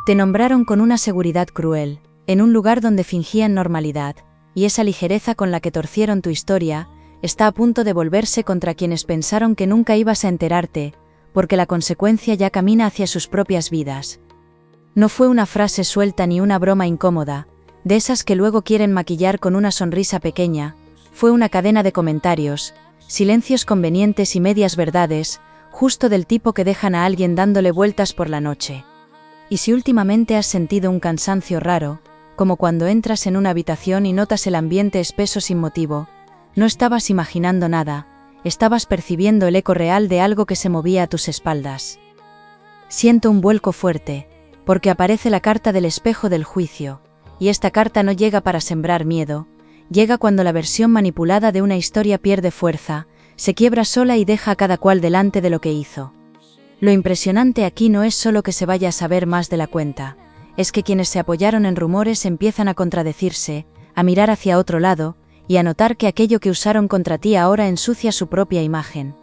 Te nombraron con una seguridad cruel, en un lugar donde fingían normalidad, y esa ligereza con la que torcieron tu historia, está a punto de volverse contra quienes pensaron que nunca ibas a enterarte, porque la consecuencia ya camina hacia sus propias vidas. No fue una frase suelta ni una broma incómoda, de esas que luego quieren maquillar con una sonrisa pequeña, fue una cadena de comentarios, silencios convenientes y medias verdades, justo del tipo que dejan a alguien dándole vueltas por la noche. Y si últimamente has sentido un cansancio raro, como cuando entras en una habitación y notas el ambiente espeso sin motivo, no estabas imaginando nada, estabas percibiendo el eco real de algo que se movía a tus espaldas. Siento un vuelco fuerte, porque aparece la carta del espejo del juicio, y esta carta no llega para sembrar miedo, llega cuando la versión manipulada de una historia pierde fuerza, se quiebra sola y deja a cada cual delante de lo que hizo. Lo impresionante aquí no es solo que se vaya a saber más de la cuenta, es que quienes se apoyaron en rumores empiezan a contradecirse, a mirar hacia otro lado, y a notar que aquello que usaron contra ti ahora ensucia su propia imagen.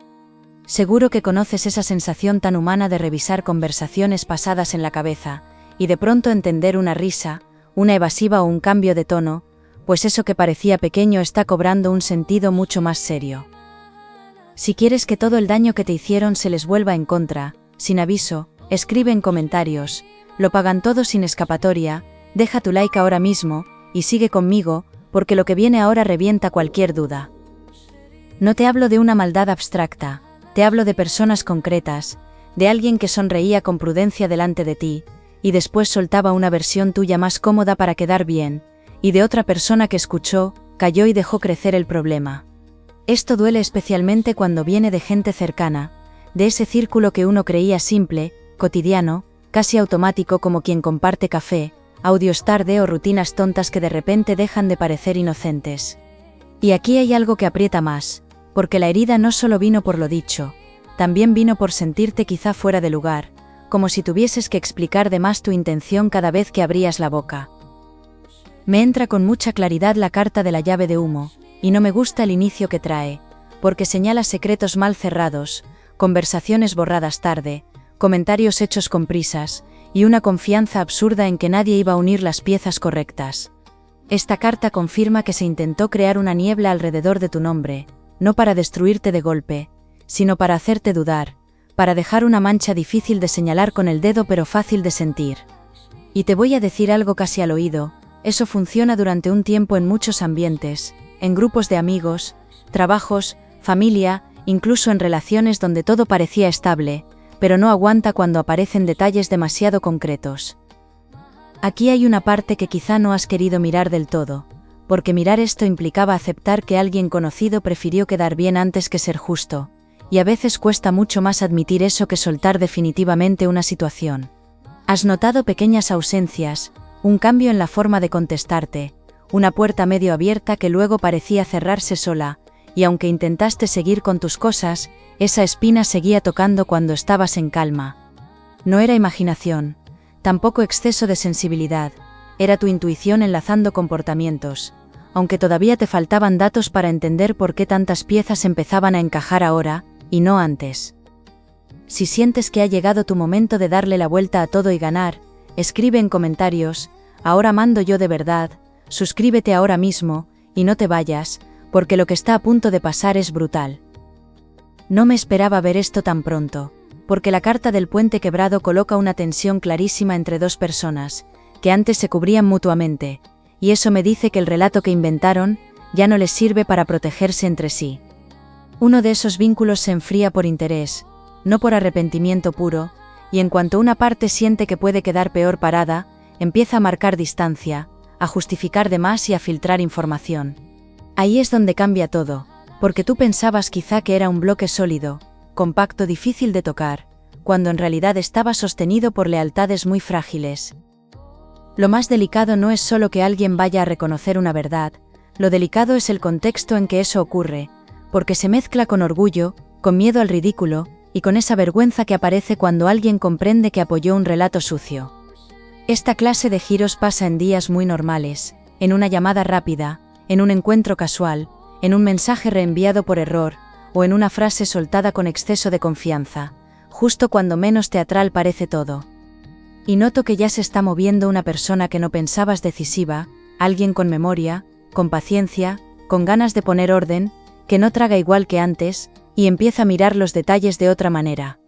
Seguro que conoces esa sensación tan humana de revisar conversaciones pasadas en la cabeza, y de pronto entender una risa, una evasiva o un cambio de tono, pues eso que parecía pequeño está cobrando un sentido mucho más serio. Si quieres que todo el daño que te hicieron se les vuelva en contra, sin aviso, escribe en comentarios, lo pagan todos sin escapatoria, deja tu like ahora mismo, y sigue conmigo, porque lo que viene ahora revienta cualquier duda. No te hablo de una maldad abstracta, te hablo de personas concretas, de alguien que sonreía con prudencia delante de ti, y después soltaba una versión tuya más cómoda para quedar bien, y de otra persona que escuchó, calló y dejó crecer el problema. Esto duele especialmente cuando viene de gente cercana, de ese círculo que uno creía simple, cotidiano, casi automático como quien comparte café, audios tarde o rutinas tontas que de repente dejan de parecer inocentes. Y aquí hay algo que aprieta más, porque la herida no solo vino por lo dicho, también vino por sentirte quizá fuera de lugar, como si tuvieses que explicar de más tu intención cada vez que abrías la boca. Me entra con mucha claridad la carta de la llave de humo, y no me gusta el inicio que trae, porque señala secretos mal cerrados, conversaciones borradas tarde, comentarios hechos con prisas, y una confianza absurda en que nadie iba a unir las piezas correctas. Esta carta confirma que se intentó crear una niebla alrededor de tu nombre, no para destruirte de golpe, sino para hacerte dudar, para dejar una mancha difícil de señalar con el dedo pero fácil de sentir. Y te voy a decir algo casi al oído, eso funciona durante un tiempo en muchos ambientes, en grupos de amigos, trabajos, familia, incluso en relaciones donde todo parecía estable, pero no aguanta cuando aparecen detalles demasiado concretos. Aquí hay una parte que quizá no has querido mirar del todo, porque mirar esto implicaba aceptar que alguien conocido prefirió quedar bien antes que ser justo, y a veces cuesta mucho más admitir eso que soltar definitivamente una situación. Has notado pequeñas ausencias, un cambio en la forma de contestarte, una puerta medio abierta que luego parecía cerrarse sola, y aunque intentaste seguir con tus cosas, esa espina seguía tocando cuando estabas en calma. No era imaginación, tampoco exceso de sensibilidad, era tu intuición enlazando comportamientos, aunque todavía te faltaban datos para entender por qué tantas piezas empezaban a encajar ahora, y no antes. Si sientes que ha llegado tu momento de darle la vuelta a todo y ganar, escribe en comentarios, ahora mando yo de verdad, suscríbete ahora mismo, y no te vayas, porque lo que está a punto de pasar es brutal. No me esperaba ver esto tan pronto, porque la carta del puente quebrado coloca una tensión clarísima entre dos personas, que antes se cubrían mutuamente, y eso me dice que el relato que inventaron, ya no les sirve para protegerse entre sí. Uno de esos vínculos se enfría por interés, no por arrepentimiento puro, y en cuanto una parte siente que puede quedar peor parada, empieza a marcar distancia, a justificar de más y a filtrar información. Ahí es donde cambia todo, porque tú pensabas quizá que era un bloque sólido, compacto, difícil de tocar, cuando en realidad estaba sostenido por lealtades muy frágiles. Lo más delicado no es solo que alguien vaya a reconocer una verdad, lo delicado es el contexto en que eso ocurre, porque se mezcla con orgullo, con miedo al ridículo, y con esa vergüenza que aparece cuando alguien comprende que apoyó un relato sucio. Esta clase de giros pasa en días muy normales, en una llamada rápida, en un encuentro casual, en un mensaje reenviado por error, o en una frase soltada con exceso de confianza, justo cuando menos teatral parece todo. Y noto que ya se está moviendo una persona que no pensabas decisiva, alguien con memoria, con paciencia, con ganas de poner orden, que no traga igual que antes, y empieza a mirar los detalles de otra manera.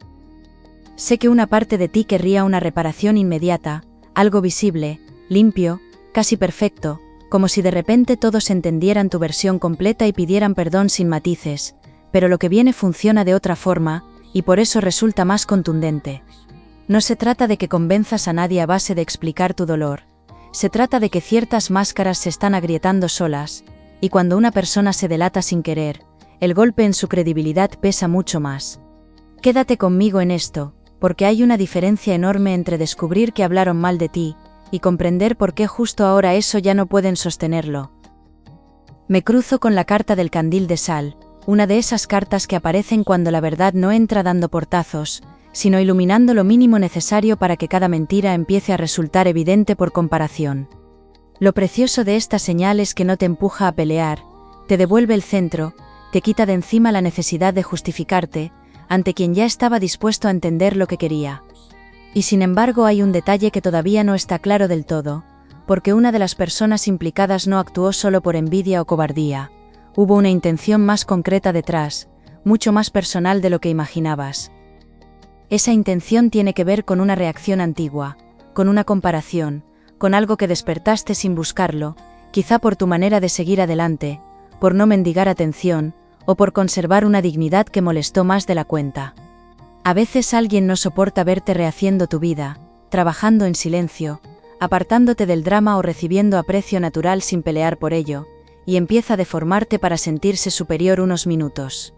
Sé que una parte de ti querría una reparación inmediata, algo visible, limpio, casi perfecto, como si de repente todos entendieran tu versión completa y pidieran perdón sin matices, pero lo que viene funciona de otra forma, y por eso resulta más contundente. No se trata de que convenzas a nadie a base de explicar tu dolor, se trata de que ciertas máscaras se están agrietando solas, y cuando una persona se delata sin querer, el golpe en su credibilidad pesa mucho más. Quédate conmigo en esto, porque hay una diferencia enorme entre descubrir que hablaron mal de ti, y comprender por qué justo ahora eso ya no pueden sostenerlo. Me cruzo con la carta del candil de sal, una de esas cartas que aparecen cuando la verdad no entra dando portazos, sino iluminando lo mínimo necesario para que cada mentira empiece a resultar evidente por comparación. Lo precioso de esta señal es que no te empuja a pelear, te devuelve el centro, te quita de encima la necesidad de justificarte, ante quien ya estaba dispuesto a entender lo que quería. Y sin embargo hay un detalle que todavía no está claro del todo, porque una de las personas implicadas no actuó solo por envidia o cobardía, hubo una intención más concreta detrás, mucho más personal de lo que imaginabas. Esa intención tiene que ver con una reacción antigua, con una comparación, con algo que despertaste sin buscarlo, quizá por tu manera de seguir adelante, por no mendigar atención, o por conservar una dignidad que molestó más de la cuenta. A veces alguien no soporta verte rehaciendo tu vida, trabajando en silencio, apartándote del drama o recibiendo aprecio natural sin pelear por ello, y empieza a deformarte para sentirse superior unos minutos.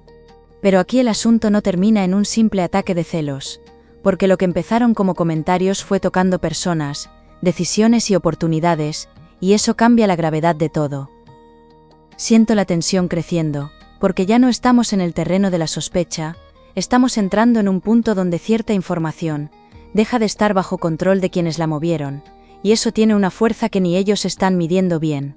Pero aquí el asunto no termina en un simple ataque de celos, porque lo que empezaron como comentarios fue tocando personas, decisiones y oportunidades, y eso cambia la gravedad de todo. Siento la tensión creciendo, porque ya no estamos en el terreno de la sospecha, estamos entrando en un punto donde cierta información deja de estar bajo control de quienes la movieron, y eso tiene una fuerza que ni ellos están midiendo bien.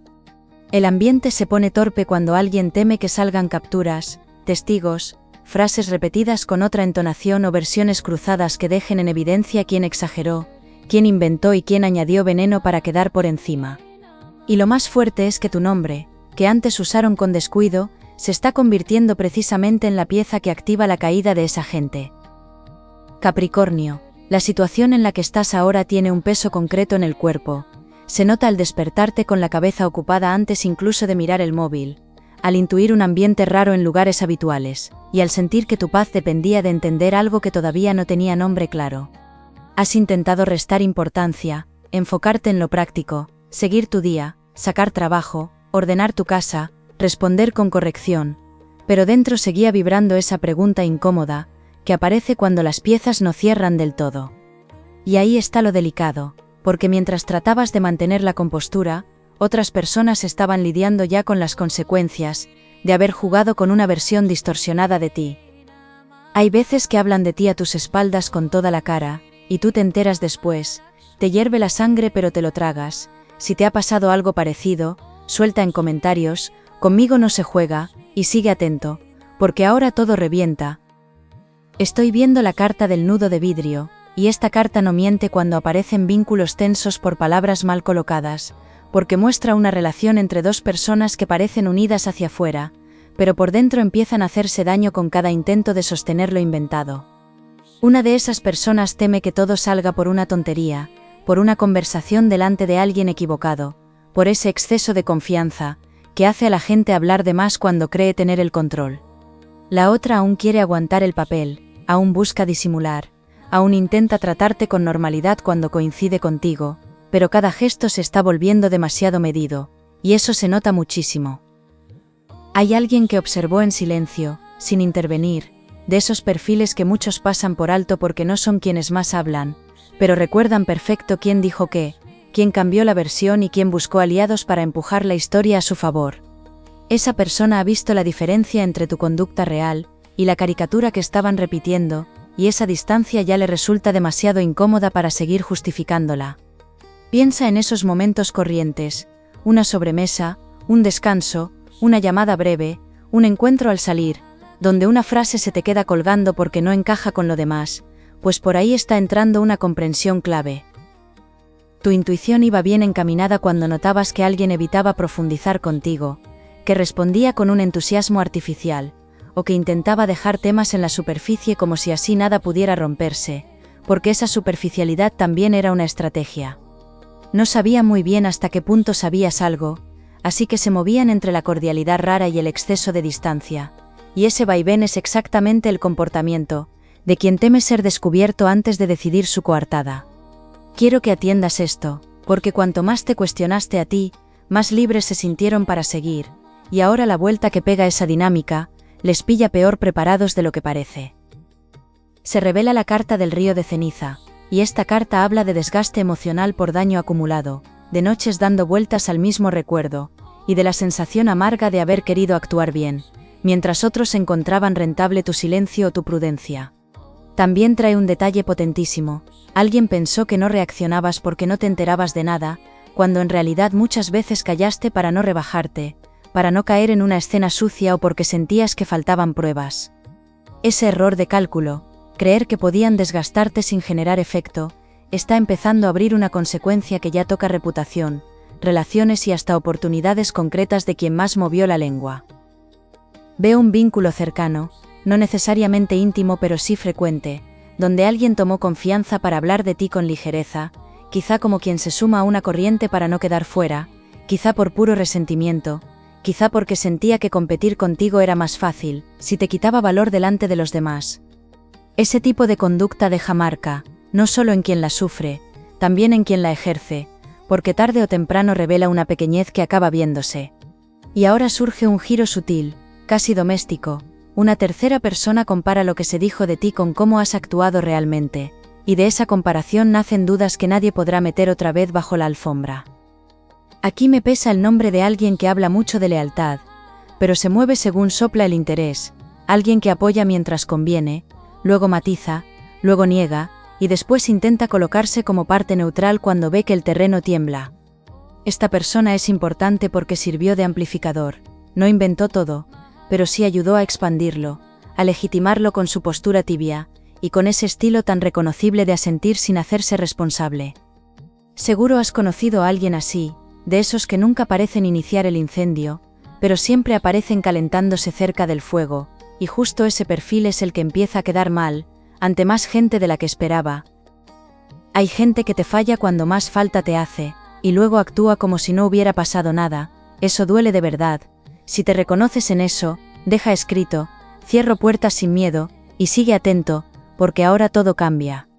El ambiente se pone torpe cuando alguien teme que salgan capturas, testigos, frases repetidas con otra entonación o versiones cruzadas que dejen en evidencia quién exageró, quién inventó y quién añadió veneno para quedar por encima. Y lo más fuerte es que tu nombre, que antes usaron con descuido, se está convirtiendo precisamente en la pieza que activa la caída de esa gente. Capricornio, la situación en la que estás ahora tiene un peso concreto en el cuerpo. Se nota al despertarte con la cabeza ocupada antes incluso de mirar el móvil, al intuir un ambiente raro en lugares habituales, y al sentir que tu paz dependía de entender algo que todavía no tenía nombre claro. Has intentado restar importancia, enfocarte en lo práctico, seguir tu día, sacar trabajo, ordenar tu casa, responder con corrección, pero dentro seguía vibrando esa pregunta incómoda, que aparece cuando las piezas no cierran del todo. Y ahí está lo delicado, porque mientras tratabas de mantener la compostura, otras personas estaban lidiando ya con las consecuencias de haber jugado con una versión distorsionada de ti. Hay veces que hablan de ti a tus espaldas con toda la cara, y tú te enteras después, te hierve la sangre pero te lo tragas. Si te ha pasado algo parecido, suelta en comentarios, conmigo no se juega, y sigue atento, porque ahora todo revienta. Estoy viendo la carta del nudo de vidrio, y esta carta no miente cuando aparecen vínculos tensos por palabras mal colocadas, porque muestra una relación entre dos personas que parecen unidas hacia afuera, pero por dentro empiezan a hacerse daño con cada intento de sostener lo inventado. Una de esas personas teme que todo salga por una tontería, por una conversación delante de alguien equivocado, por ese exceso de confianza, que hace a la gente hablar de más cuando cree tener el control. La otra aún quiere aguantar el papel, aún busca disimular, aún intenta tratarte con normalidad cuando coincide contigo, pero cada gesto se está volviendo demasiado medido, y eso se nota muchísimo. Hay alguien que observó en silencio, sin intervenir, de esos perfiles que muchos pasan por alto porque no son quienes más hablan, pero recuerdan perfecto quién dijo qué, quién cambió la versión y quién buscó aliados para empujar la historia a su favor. Esa persona ha visto la diferencia entre tu conducta real y la caricatura que estaban repitiendo, y esa distancia ya le resulta demasiado incómoda para seguir justificándola. Piensa en esos momentos corrientes, una sobremesa, un descanso, una llamada breve, un encuentro al salir, donde una frase se te queda colgando porque no encaja con lo demás, pues por ahí está entrando una comprensión clave. Tu intuición iba bien encaminada cuando notabas que alguien evitaba profundizar contigo, que respondía con un entusiasmo artificial, o que intentaba dejar temas en la superficie como si así nada pudiera romperse, porque esa superficialidad también era una estrategia. No sabía muy bien hasta qué punto sabías algo, así que se movían entre la cordialidad rara y el exceso de distancia, y ese vaivén es exactamente el comportamiento de quien teme ser descubierto antes de decidir su coartada. Quiero que atiendas esto, porque cuanto más te cuestionaste a ti, más libres se sintieron para seguir, y ahora la vuelta que pega esa dinámica les pilla peor preparados de lo que parece. Se revela la carta del río de ceniza, y esta carta habla de desgaste emocional por daño acumulado, de noches dando vueltas al mismo recuerdo, y de la sensación amarga de haber querido actuar bien, mientras otros encontraban rentable tu silencio o tu prudencia. También trae un detalle potentísimo: alguien pensó que no reaccionabas porque no te enterabas de nada, cuando en realidad muchas veces callaste para no rebajarte, para no caer en una escena sucia o porque sentías que faltaban pruebas. Ese error de cálculo, creer que podían desgastarte sin generar efecto, está empezando a abrir una consecuencia que ya toca reputación, relaciones y hasta oportunidades concretas de quien más movió la lengua. Veo un vínculo cercano, no necesariamente íntimo pero sí frecuente, donde alguien tomó confianza para hablar de ti con ligereza, quizá como quien se suma a una corriente para no quedar fuera, quizá por puro resentimiento, quizá porque sentía que competir contigo era más fácil, si te quitaba valor delante de los demás. Ese tipo de conducta deja marca, no solo en quien la sufre, también en quien la ejerce, porque tarde o temprano revela una pequeñez que acaba viéndose. Y ahora surge un giro sutil, casi doméstico: una tercera persona compara lo que se dijo de ti con cómo has actuado realmente, y de esa comparación nacen dudas que nadie podrá meter otra vez bajo la alfombra. Aquí me pesa el nombre de alguien que habla mucho de lealtad, pero se mueve según sopla el interés, alguien que apoya mientras conviene, luego matiza, luego niega, y después intenta colocarse como parte neutral cuando ve que el terreno tiembla. Esta persona es importante porque sirvió de amplificador, no inventó todo, pero sí ayudó a expandirlo, a legitimarlo con su postura tibia, y con ese estilo tan reconocible de asentir sin hacerse responsable. Seguro has conocido a alguien así, de esos que nunca parecen iniciar el incendio, pero siempre aparecen calentándose cerca del fuego, y justo ese perfil es el que empieza a quedar mal, ante más gente de la que esperaba. Hay gente que te falla cuando más falta te hace, y luego actúa como si no hubiera pasado nada. Eso duele de verdad. Si te reconoces en eso, deja escrito: cierro puertas sin miedo, y sigue atento, porque ahora todo cambia.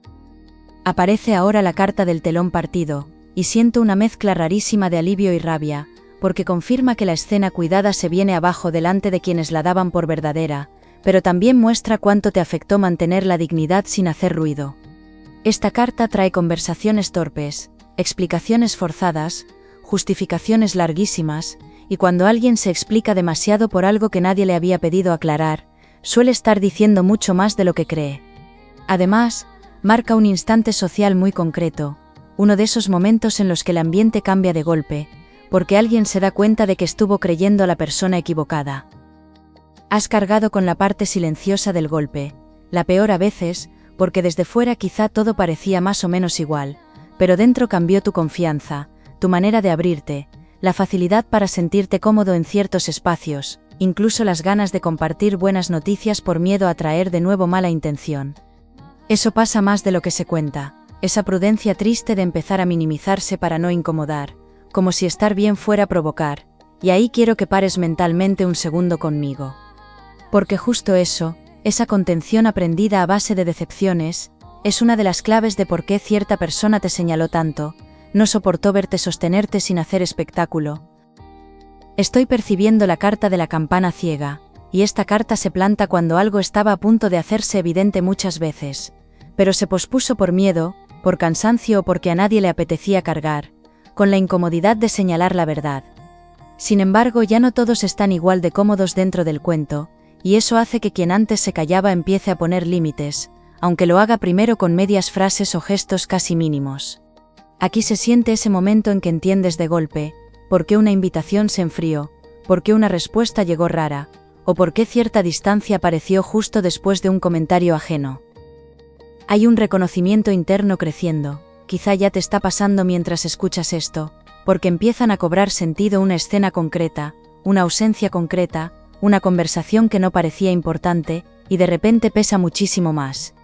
Aparece ahora la carta del telón partido, y siento una mezcla rarísima de alivio y rabia, porque confirma que la escena cuidada se viene abajo delante de quienes la daban por verdadera, pero también muestra cuánto te afectó mantener la dignidad sin hacer ruido. Esta carta trae conversaciones torpes, explicaciones forzadas, justificaciones larguísimas, y cuando alguien se explica demasiado por algo que nadie le había pedido aclarar, suele estar diciendo mucho más de lo que cree. Además, marca un instante social muy concreto, uno de esos momentos en los que el ambiente cambia de golpe, porque alguien se da cuenta de que estuvo creyendo a la persona equivocada. Has cargado con la parte silenciosa del golpe, la peor a veces, porque desde fuera quizá todo parecía más o menos igual, pero dentro cambió tu confianza, tu manera de abrirte, la facilidad para sentirte cómodo en ciertos espacios, incluso las ganas de compartir buenas noticias por miedo a traer de nuevo mala intención. Eso pasa más de lo que se cuenta, esa prudencia triste de empezar a minimizarse para no incomodar, como si estar bien fuera provocar, y ahí quiero que pares mentalmente un segundo conmigo. Porque justo eso, esa contención aprendida a base de decepciones, es una de las claves de por qué cierta persona te señaló tanto, no soportó verte sostenerte sin hacer espectáculo. Estoy percibiendo la carta de la campana ciega, y esta carta se planta cuando algo estaba a punto de hacerse evidente muchas veces, pero se pospuso por miedo, por cansancio o porque a nadie le apetecía cargar, con la incomodidad de señalar la verdad. Sin embargo, ya no todos están igual de cómodos dentro del cuento, y eso hace que quien antes se callaba empiece a poner límites, aunque lo haga primero con medias frases o gestos casi mínimos. Aquí se siente ese momento en que entiendes de golpe, por qué una invitación se enfrió, por qué una respuesta llegó rara, o por qué cierta distancia apareció justo después de un comentario ajeno. Hay un reconocimiento interno creciendo, quizá ya te está pasando mientras escuchas esto, porque empiezan a cobrar sentido una escena concreta, una ausencia concreta, una conversación que no parecía importante, y de repente pesa muchísimo más.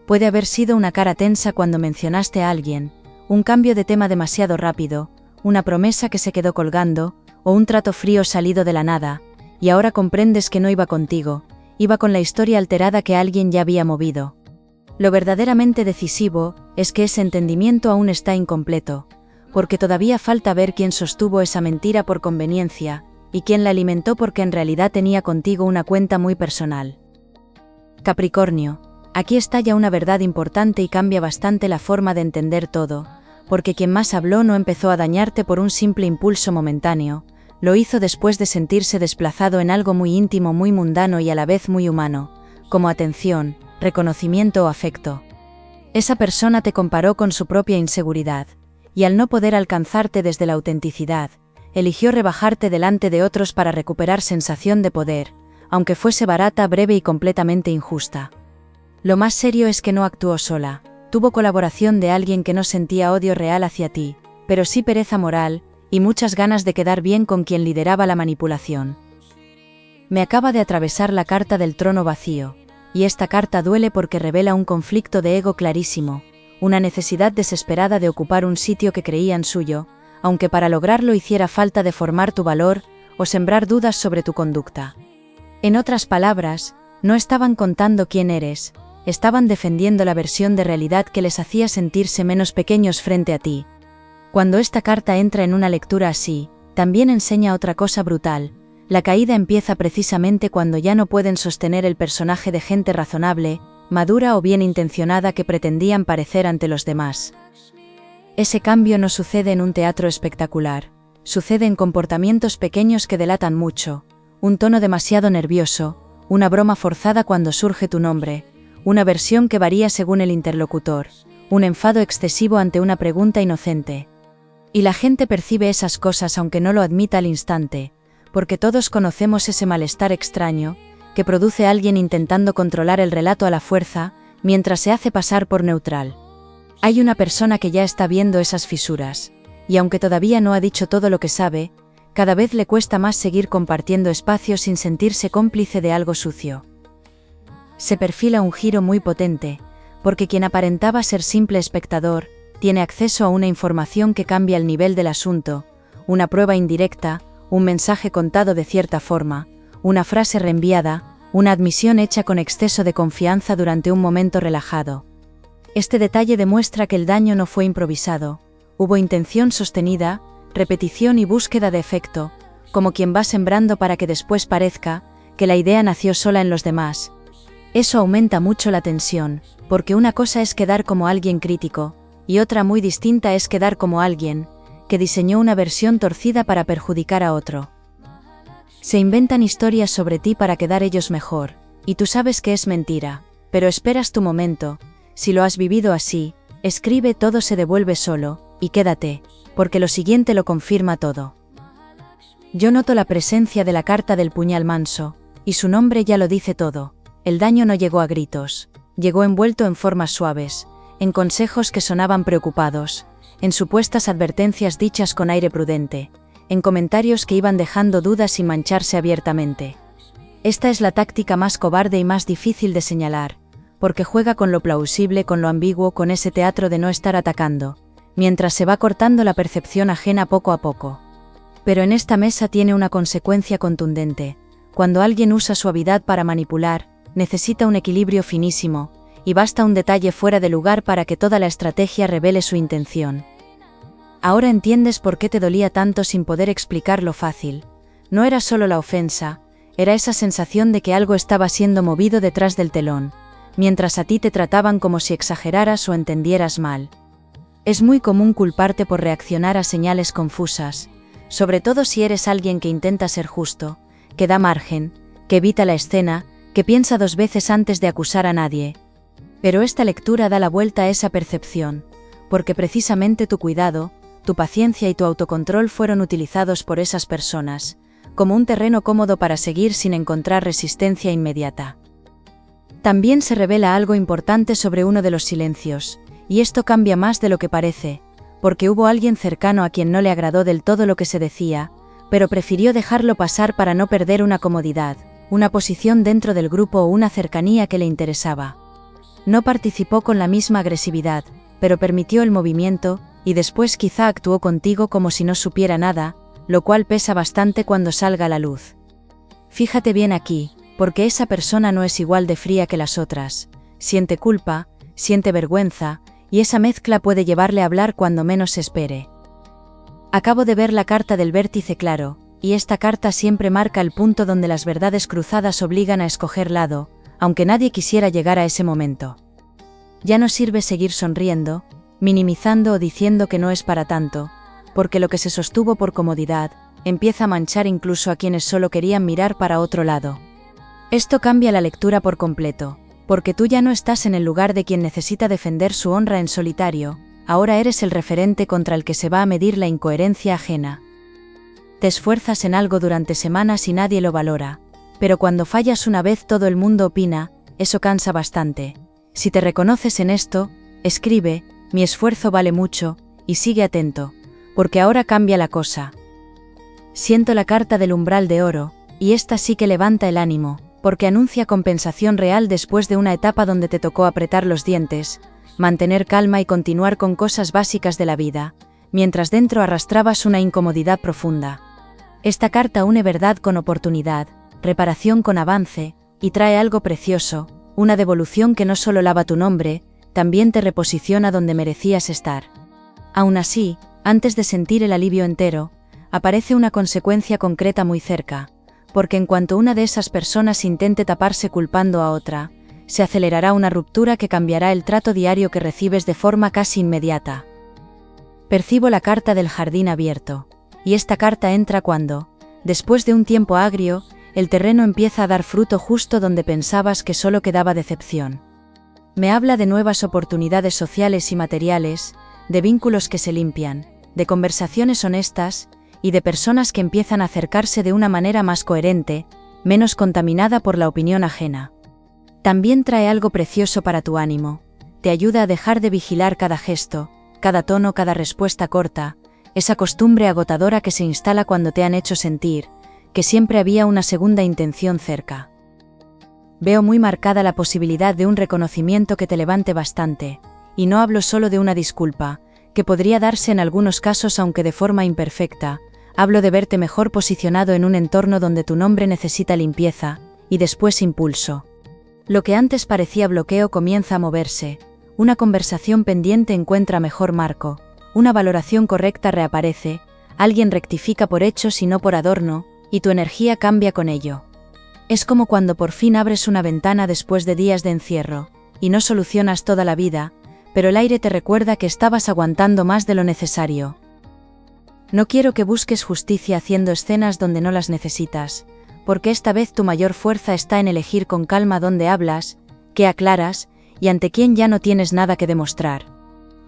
Puede haber sido una cara tensa cuando mencionaste a alguien, un cambio de tema demasiado rápido, una promesa que se quedó colgando, o un trato frío salido de la nada, y ahora comprendes que no iba contigo, iba con la historia alterada que alguien ya había movido. Lo verdaderamente decisivo es que ese entendimiento aún está incompleto, porque todavía falta ver quién sostuvo esa mentira por conveniencia, y quién la alimentó porque en realidad tenía contigo una cuenta muy personal. Capricornio, aquí está ya una verdad importante y cambia bastante la forma de entender todo, porque quien más habló no empezó a dañarte por un simple impulso momentáneo, lo hizo después de sentirse desplazado en algo muy íntimo, muy mundano y a la vez muy humano, como atención, reconocimiento o afecto. Esa persona te comparó con su propia inseguridad, y al no poder alcanzarte desde la autenticidad, eligió rebajarte delante de otros para recuperar sensación de poder, aunque fuese barata, breve y completamente injusta. Lo más serio es que no actuó sola, tuvo colaboración de alguien que no sentía odio real hacia ti, pero sí pereza moral, y muchas ganas de quedar bien con quien lideraba la manipulación. Me acaba de atravesar la carta del trono vacío, y esta carta duele porque revela un conflicto de ego clarísimo, una necesidad desesperada de ocupar un sitio que creían suyo, aunque para lograrlo hiciera falta deformar tu valor o sembrar dudas sobre tu conducta. En otras palabras, no estaban contando quién eres, estaban defendiendo la versión de realidad que les hacía sentirse menos pequeños frente a ti. Cuando esta carta entra en una lectura así, también enseña otra cosa brutal. La caída empieza precisamente cuando ya no pueden sostener el personaje de gente razonable, madura o bien intencionada que pretendían parecer ante los demás. Ese cambio no sucede en un teatro espectacular, sucede en comportamientos pequeños que delatan mucho, un tono demasiado nervioso, una broma forzada cuando surge tu nombre, una versión que varía según el interlocutor, un enfado excesivo ante una pregunta inocente. Y la gente percibe esas cosas aunque no lo admita al instante, porque todos conocemos ese malestar extraño que produce alguien intentando controlar el relato a la fuerza, mientras se hace pasar por neutral. Hay una persona que ya está viendo esas fisuras, y aunque todavía no ha dicho todo lo que sabe, cada vez le cuesta más seguir compartiendo espacio sin sentirse cómplice de algo sucio. Se perfila un giro muy potente, porque quien aparentaba ser simple espectador, tiene acceso a una información que cambia el nivel del asunto, una prueba indirecta, un mensaje contado de cierta forma, una frase reenviada, una admisión hecha con exceso de confianza durante un momento relajado. Este detalle demuestra que el daño no fue improvisado, hubo intención sostenida, repetición y búsqueda de efecto, como quien va sembrando para que después parezca que la idea nació sola en los demás. Eso aumenta mucho la tensión, porque una cosa es quedar como alguien crítico, y otra muy distinta es quedar como alguien que diseñó una versión torcida para perjudicar a otro. Se inventan historias sobre ti para quedar ellos mejor, y tú sabes que es mentira, pero esperas tu momento. Si lo has vivido así, escribe todo se devuelve solo, y quédate, porque lo siguiente lo confirma todo. Yo noto la presencia de la carta del puñal manso, y su nombre ya lo dice todo. El daño no llegó a gritos, llegó envuelto en formas suaves, en consejos que sonaban preocupados, en supuestas advertencias dichas con aire prudente, en comentarios que iban dejando dudas sin mancharse abiertamente. Esta es la táctica más cobarde y más difícil de señalar, porque juega con lo plausible, con lo ambiguo, con ese teatro de no estar atacando, mientras se va cortando la percepción ajena poco a poco. Pero en esta mesa tiene una consecuencia contundente. Cuando alguien usa suavidad para manipular, necesita un equilibrio finísimo, y basta un detalle fuera de lugar para que toda la estrategia revele su intención. Ahora entiendes por qué te dolía tanto sin poder explicar lo fácil. No era solo la ofensa, era esa sensación de que algo estaba siendo movido detrás del telón, mientras a ti te trataban como si exageraras o entendieras mal. Es muy común culparte por reaccionar a señales confusas, sobre todo si eres alguien que intenta ser justo, que da margen, que evita la escena, que piensa dos veces antes de acusar a nadie. Pero esta lectura da la vuelta a esa percepción, porque precisamente tu cuidado, tu paciencia y tu autocontrol fueron utilizados por esas personas, como un terreno cómodo para seguir sin encontrar resistencia inmediata. También se revela algo importante sobre uno de los silencios, y esto cambia más de lo que parece, porque hubo alguien cercano a quien no le agradó del todo lo que se decía, pero prefirió dejarlo pasar para no perder una comodidad, una posición dentro del grupo o una cercanía que le interesaba. No participó con la misma agresividad, pero permitió el movimiento, y después quizá actuó contigo como si no supiera nada, lo cual pesa bastante cuando salga a la luz. Fíjate bien aquí, porque esa persona no es igual de fría que las otras, siente culpa, siente vergüenza, y esa mezcla puede llevarle a hablar cuando menos se espere. Acabo de ver la carta del vértice claro, y esta carta siempre marca el punto donde las verdades cruzadas obligan a escoger lado, aunque nadie quisiera llegar a ese momento. Ya no sirve seguir sonriendo, minimizando o diciendo que no es para tanto, porque lo que se sostuvo por comodidad, empieza a manchar incluso a quienes solo querían mirar para otro lado. Esto cambia la lectura por completo, porque tú ya no estás en el lugar de quien necesita defender su honra en solitario, ahora eres el referente contra el que se va a medir la incoherencia ajena. Te esfuerzas en algo durante semanas y nadie lo valora, pero cuando fallas una vez todo el mundo opina, eso cansa bastante. Si te reconoces en esto, escribe, mi esfuerzo vale mucho, y sigue atento, porque ahora cambia la cosa. Siento la carta del umbral de oro, y esta sí que levanta el ánimo, porque anuncia compensación real después de una etapa donde te tocó apretar los dientes, mantener calma y continuar con cosas básicas de la vida, mientras dentro arrastrabas una incomodidad profunda. Esta carta une verdad con oportunidad, reparación con avance, y trae algo precioso, una devolución que no solo lava tu nombre, también te reposiciona donde merecías estar. Aún así, antes de sentir el alivio entero, aparece una consecuencia concreta muy cerca, porque en cuanto una de esas personas intente taparse culpando a otra, se acelerará una ruptura que cambiará el trato diario que recibes de forma casi inmediata. Percibo la carta del jardín abierto, y esta carta entra cuando, después de un tiempo agrio, el terreno empieza a dar fruto justo donde pensabas que solo quedaba decepción. Me habla de nuevas oportunidades sociales y materiales, de vínculos que se limpian, de conversaciones honestas, y de personas que empiezan a acercarse de una manera más coherente, menos contaminada por la opinión ajena. También trae algo precioso para tu ánimo, te ayuda a dejar de vigilar cada gesto, cada tono, cada respuesta corta, esa costumbre agotadora que se instala cuando te han hecho sentir que siempre había una segunda intención cerca. Veo muy marcada la posibilidad de un reconocimiento que te levante bastante, y no hablo solo de una disculpa, que podría darse en algunos casos aunque de forma imperfecta, hablo de verte mejor posicionado en un entorno donde tu nombre necesita limpieza, y después impulso. Lo que antes parecía bloqueo comienza a moverse, una conversación pendiente encuentra mejor marco, una valoración correcta reaparece, alguien rectifica por hechos y no por adorno, y tu energía cambia con ello. Es como cuando por fin abres una ventana después de días de encierro, y no solucionas toda la vida, pero el aire te recuerda que estabas aguantando más de lo necesario. No quiero que busques justicia haciendo escenas donde no las necesitas, porque esta vez tu mayor fuerza está en elegir con calma dónde hablas, qué aclaras, y ante quién ya no tienes nada que demostrar.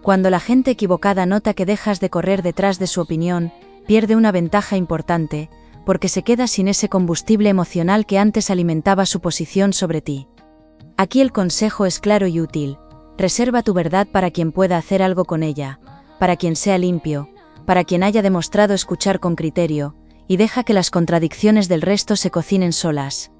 Cuando la gente equivocada nota que dejas de correr detrás de su opinión, pierde una ventaja importante, porque se queda sin ese combustible emocional que antes alimentaba su posición sobre ti. Aquí el consejo es claro y útil: reserva tu verdad para quien pueda hacer algo con ella, para quien sea limpio, para quien haya demostrado escuchar con criterio, y deja que las contradicciones del resto se cocinen solas.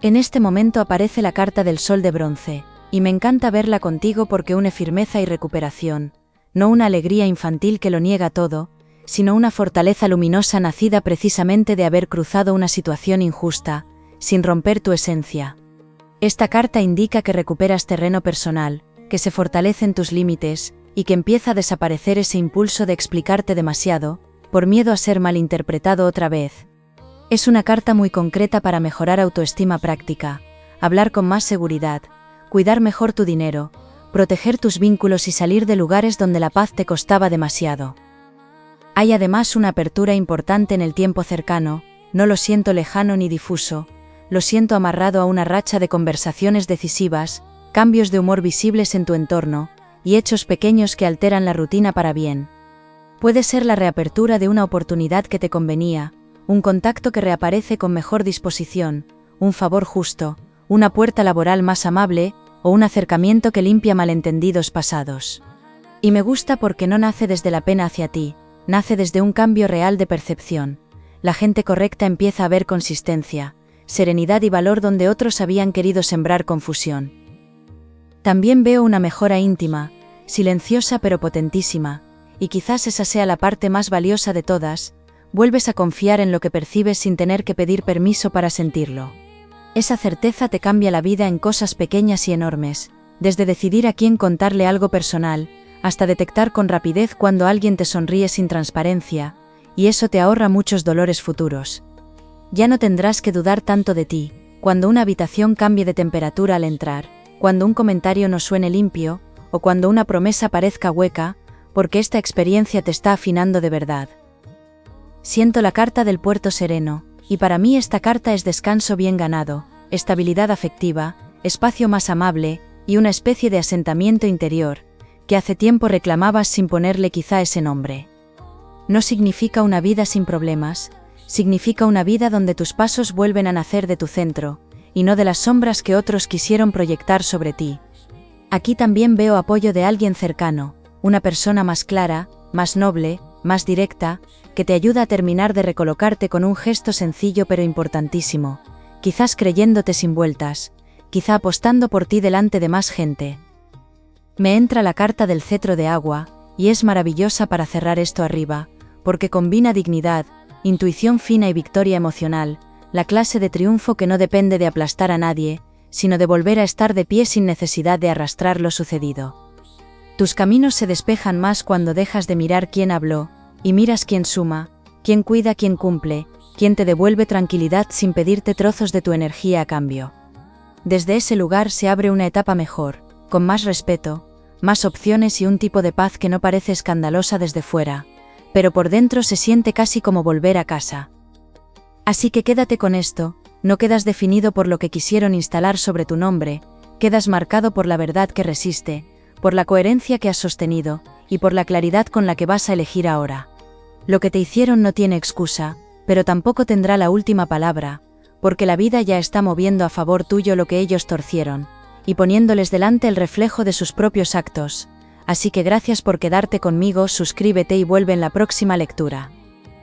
En este momento aparece la carta del sol de bronce, y me encanta verla contigo porque une firmeza y recuperación, no una alegría infantil que lo niega todo, sino una fortaleza luminosa nacida precisamente de haber cruzado una situación injusta, sin romper tu esencia. Esta carta indica que recuperas terreno personal, que se fortalecen tus límites, y que empieza a desaparecer ese impulso de explicarte demasiado, por miedo a ser malinterpretado otra vez. Es una carta muy concreta para mejorar autoestima práctica, hablar con más seguridad, cuidar mejor tu dinero, proteger tus vínculos y salir de lugares donde la paz te costaba demasiado. Hay además una apertura importante en el tiempo cercano, no lo siento lejano ni difuso, lo siento amarrado a una racha de conversaciones decisivas, cambios de humor visibles en tu entorno, y hechos pequeños que alteran la rutina para bien. Puede ser la reapertura de una oportunidad que te convenía, un contacto que reaparece con mejor disposición, un favor justo, una puerta laboral más amable, o un acercamiento que limpia malentendidos pasados. Y me gusta porque no nace desde la pena hacia ti, nace desde un cambio real de percepción. La gente correcta empieza a ver consistencia, serenidad y valor donde otros habían querido sembrar confusión. También veo una mejora íntima, silenciosa pero potentísima, y quizás esa sea la parte más valiosa de todas. Vuelves a confiar en lo que percibes sin tener que pedir permiso para sentirlo. Esa certeza te cambia la vida en cosas pequeñas y enormes, desde decidir a quién contarle algo personal, hasta detectar con rapidez cuando alguien te sonríe sin transparencia, y eso te ahorra muchos dolores futuros. Ya no tendrás que dudar tanto de ti, cuando una habitación cambie de temperatura al entrar, cuando un comentario no suene limpio, o cuando una promesa parezca hueca, porque esta experiencia te está afinando de verdad. Siento la carta del puerto sereno, y para mí esta carta es descanso bien ganado, estabilidad afectiva, espacio más amable, y una especie de asentamiento interior, que hace tiempo reclamabas sin ponerle quizá ese nombre. No significa una vida sin problemas, significa una vida donde tus pasos vuelven a nacer de tu centro, y no de las sombras que otros quisieron proyectar sobre ti. Aquí también veo apoyo de alguien cercano, una persona más clara, más noble, más directa, que te ayuda a terminar de recolocarte con un gesto sencillo pero importantísimo, quizás creyéndote sin vueltas, quizá apostando por ti delante de más gente. Me entra la carta del cetro de agua, y es maravillosa para cerrar esto arriba, porque combina dignidad, intuición fina y victoria emocional, la clase de triunfo que no depende de aplastar a nadie, sino de volver a estar de pie sin necesidad de arrastrar lo sucedido. Tus caminos se despejan más cuando dejas de mirar quién habló, y miras quién suma, quién cuida, quién cumple, quién te devuelve tranquilidad sin pedirte trozos de tu energía a cambio. Desde ese lugar se abre una etapa mejor, con más respeto, más opciones y un tipo de paz que no parece escandalosa desde fuera, pero por dentro se siente casi como volver a casa. Así que quédate con esto, no quedas definido por lo que quisieron instalar sobre tu nombre, quedas marcado por la verdad que resiste, por la coherencia que has sostenido, y por la claridad con la que vas a elegir ahora. Lo que te hicieron no tiene excusa, pero tampoco tendrá la última palabra, porque la vida ya está moviendo a favor tuyo lo que ellos torcieron, y poniéndoles delante el reflejo de sus propios actos. Así que gracias por quedarte conmigo, suscríbete y vuelve en la próxima lectura.